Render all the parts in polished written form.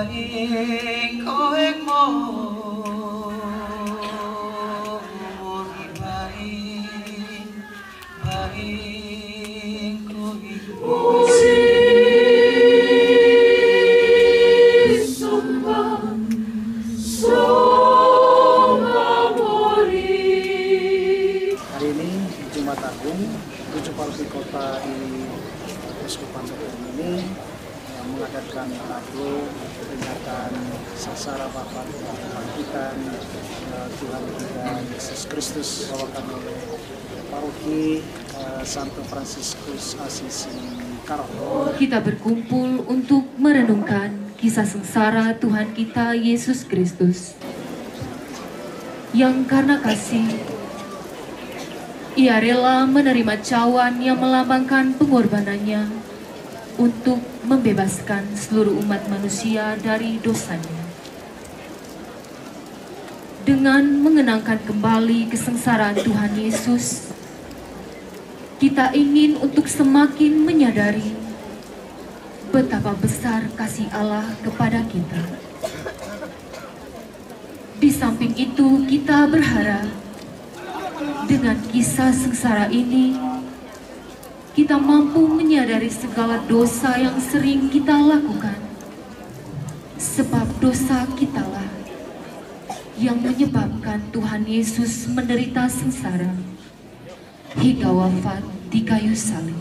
baik koek mau baik baik koek hari ini Jumat Agung 7 paroki kota di Uskupan Tegal ini mengadakan tablo peringatan sengsara wafat kebangkitan Tuhan kita Yesus Kristus dibawakan oleh paroki Santo Fransiskus Asisi Karawang. Kita berkumpul untuk merenungkan kisah sengsara Tuhan kita Yesus Kristus yang karena kasih Ia rela menerima cawan yang melambangkan pengorbanannya untuk membebaskan seluruh umat manusia dari dosanya. Dengan mengenangkan kembali kesengsaraan Tuhan Yesus, kita ingin untuk semakin menyadari betapa besar kasih Allah kepada kita. Di samping itu, kita berharap dengan kisah sengsara ini, kita mampu menyadari segala dosa yang sering kita lakukan. Sebab dosa kitalah yang menyebabkan Tuhan Yesus menderita sengsara hingga wafat di kayu salib.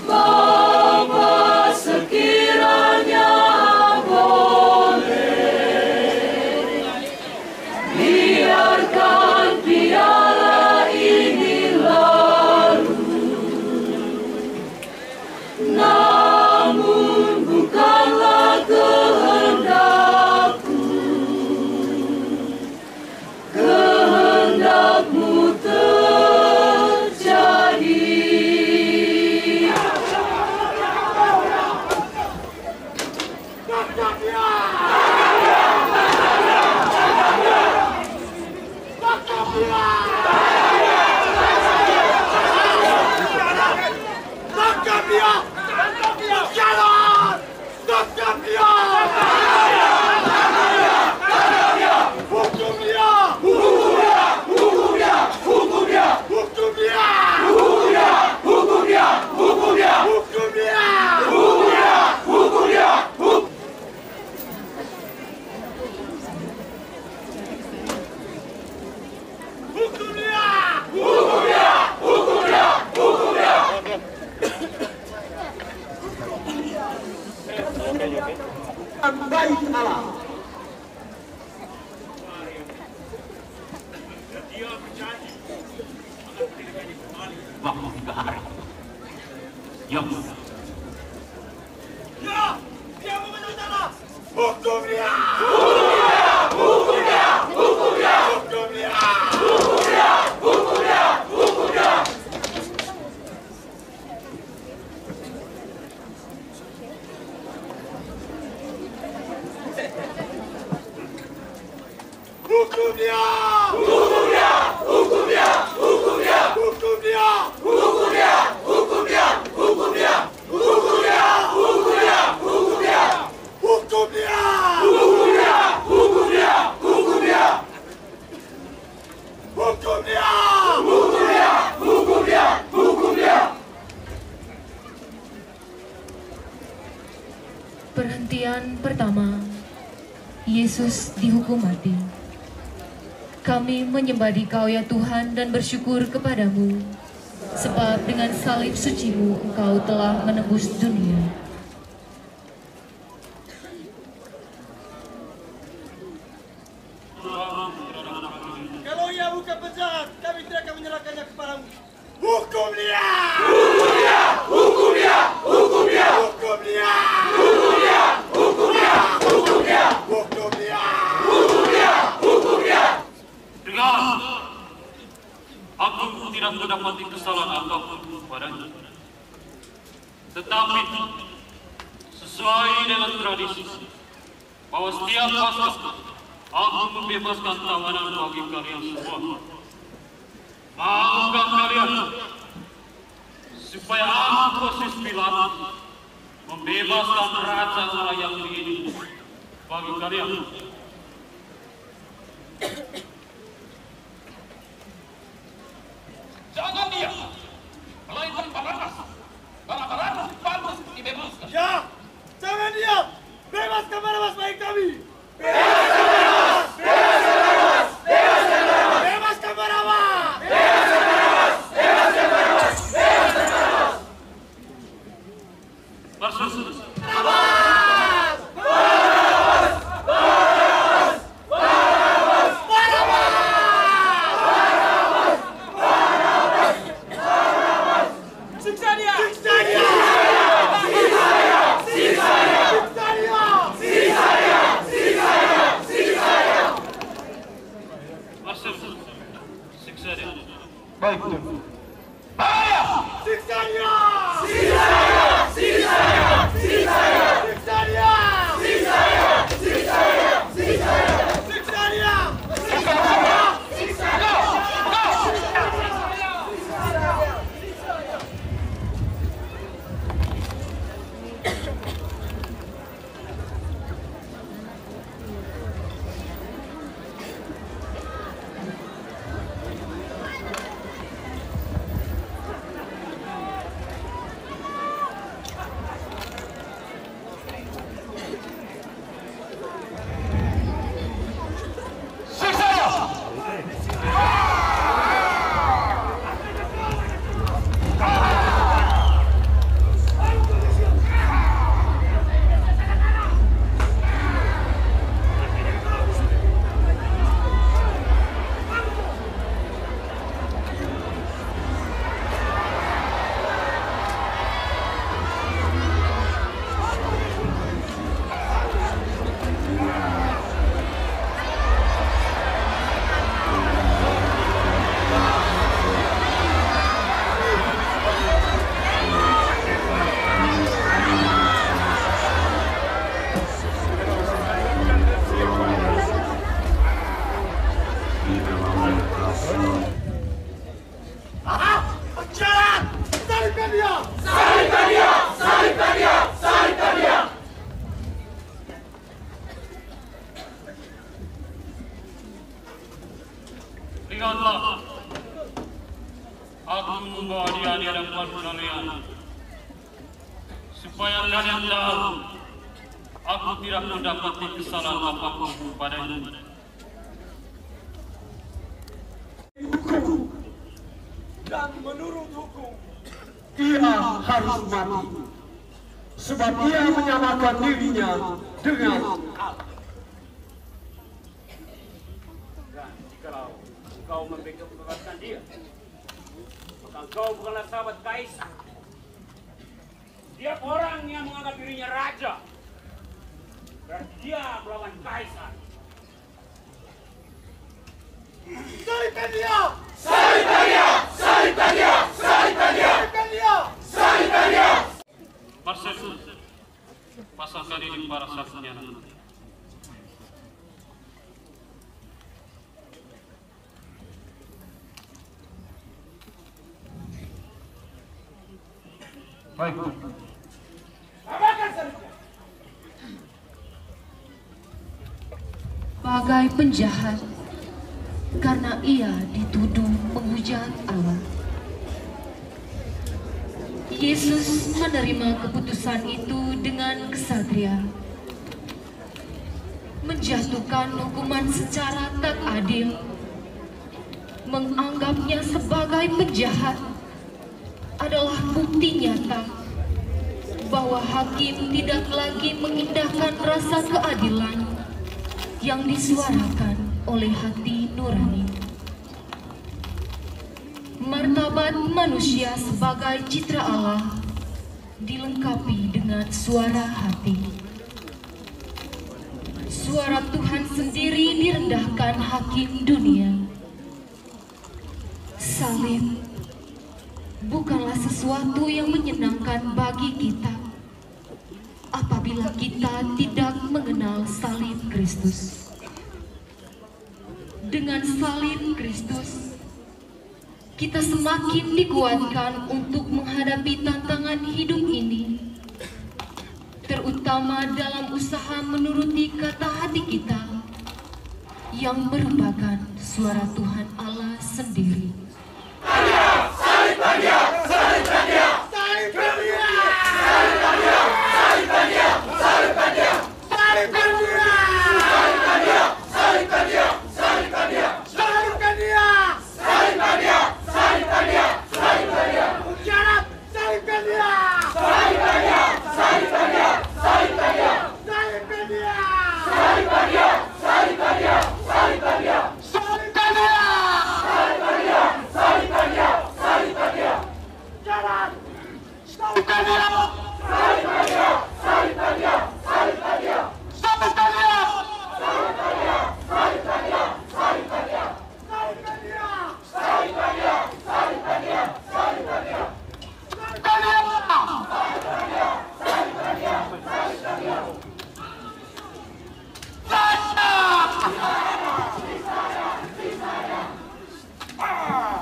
Bapa, sekiranya boleh, biarkan piala ini lalu, namun bukanlah kehendakku, kehendakmu terjadi. Baik Allah. Dia berjanji waktu 3 hari. Yang mudah. Ya, dia memenuhi tanah. Hukum dia. Perhentian pertama, Yesus dihukum mati. Kami menyembah Dikau ya Tuhan dan bersyukur kepadamu, sebab dengan salib suci-Mu Engkau telah menebus dunia. Kalau ia bukan penjahat, kami tidak akan menyerahkannya kepadamu. Hukum dia! Dengar, aku tidak mendapati kesalahan apapun padanya. Tetapi sesuai dengan tradisi, bahwa setiap Paskah aku membebaskan tawanan bagi kalian semua. Maukah kalian supaya aku Pontius Pilatus membebaskan raja orang Yahudi ini bagi kalian. Jangan diam, melainkan Barnabas. Barnabas pantas dibebaskan. Ya, jangan diam. Bebaskan Barnabas baik kami. Bebaskan Barnabas. Barsus. Siksa dia. Barsus. Siksa dia. Baik, Tuan. Siksa dia. Lihatlah, aku membawa dia di hadapan kalian, supaya kalian tahu, aku tidak mendapati kesalahan apapun padanya. Dan menurut hukum, Ia harus mati, sebab ia menyamakan dirinya dengan Allah. Dan jikalau kau membebaskan dia, maka kau bukanlah sahabat Kaisar. Dia orang yang menganggap dirinya raja, berarti dia melawan Kaisar. salibkan dia. Marcel, pasangkan ini para saksinya. Baik, Bagai penjahat karena ia dituduh menghujat Allah. Yesus menerima keputusan itu dengan kesatria, menjatuhkan hukuman secara tak adil, menganggapnya sebagai penjahat adalah bukti nyata bahwa hakim tidak lagi mengindahkan rasa keadilan yang disuarakan oleh hati nurani. Martabat manusia sebagai citra Allah dilengkapi dengan suara hati. Suara Tuhan sendiri direndahkan hakim dunia. Salib bukanlah sesuatu yang menyenangkan bagi kita apabila kita tidak mengenal salib Kristus. Dengan salib Kristus, kita semakin dikuatkan untuk menghadapi tantangan hidup ini terutama dalam usaha menuruti kata hati kita yang merupakan suara Tuhan Allah sendiri.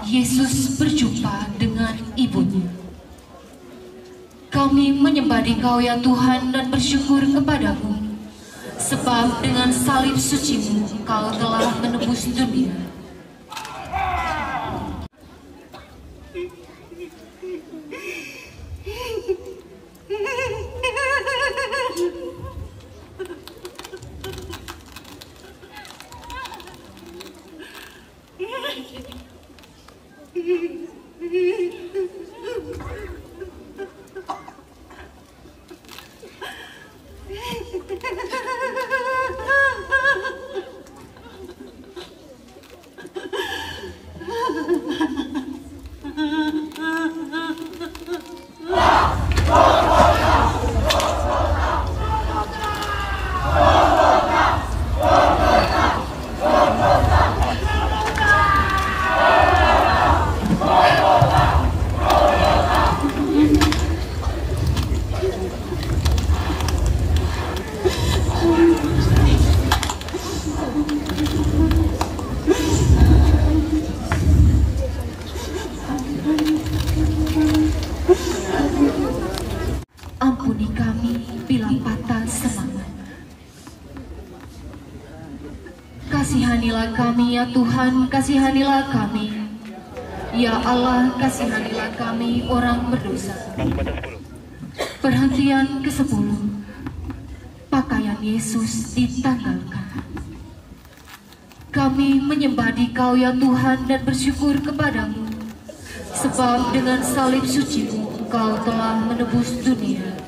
Yesus berjumpa dengan ibunya. Kami menyembah Dikau ya Tuhan dan bersyukur kepadamu, sebab dengan salib suci-Mu Kau telah menebus dunia. Ampuni kami bila patah semangat. Kasihanilah kami ya Tuhan, kasihanilah kami. Ya Allah, kasihanilah kami orang berdosa. Perhentian ke-10. Pakaian Yesus ditanggalkan. Kami menyembah Dikau ya Tuhan dan bersyukur kepadamu, sebab dengan salib suci-Mu Kau telah menebus dunia.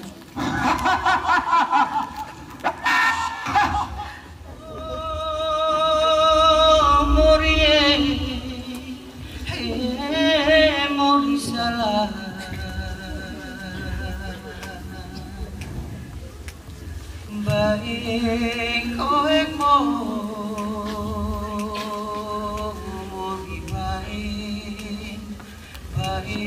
Baik koek mo mogi baik koek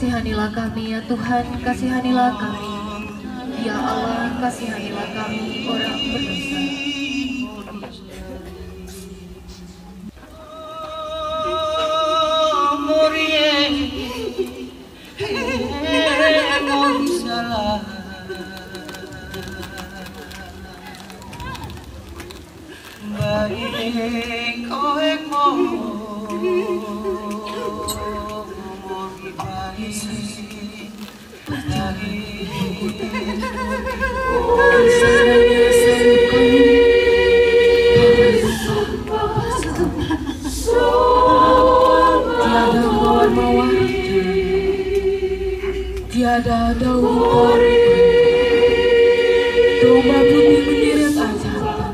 kasihanilah kami ya Tuhan, kasihanilah kami. Ya Allah, kasihanilah kami orang berdosa. Tiada daun domba putih menyeret ajaran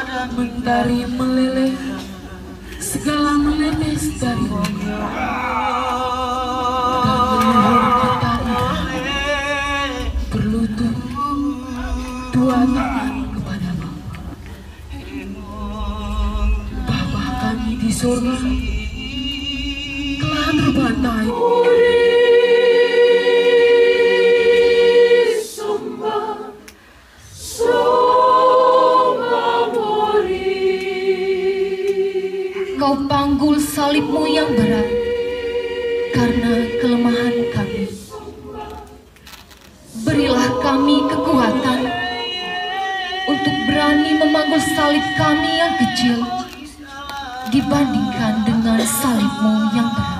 dan mentari meleleh, segala meletes dari berlutut dua tangan kepada Bapa kami di surga, telah terbantai. Kau panggul salibmu yang berat karena kelemahan kami. Berilah kami kekuatan untuk berani memanggul salib kami yang kecil dibandingkan dengan salibmu yang berat.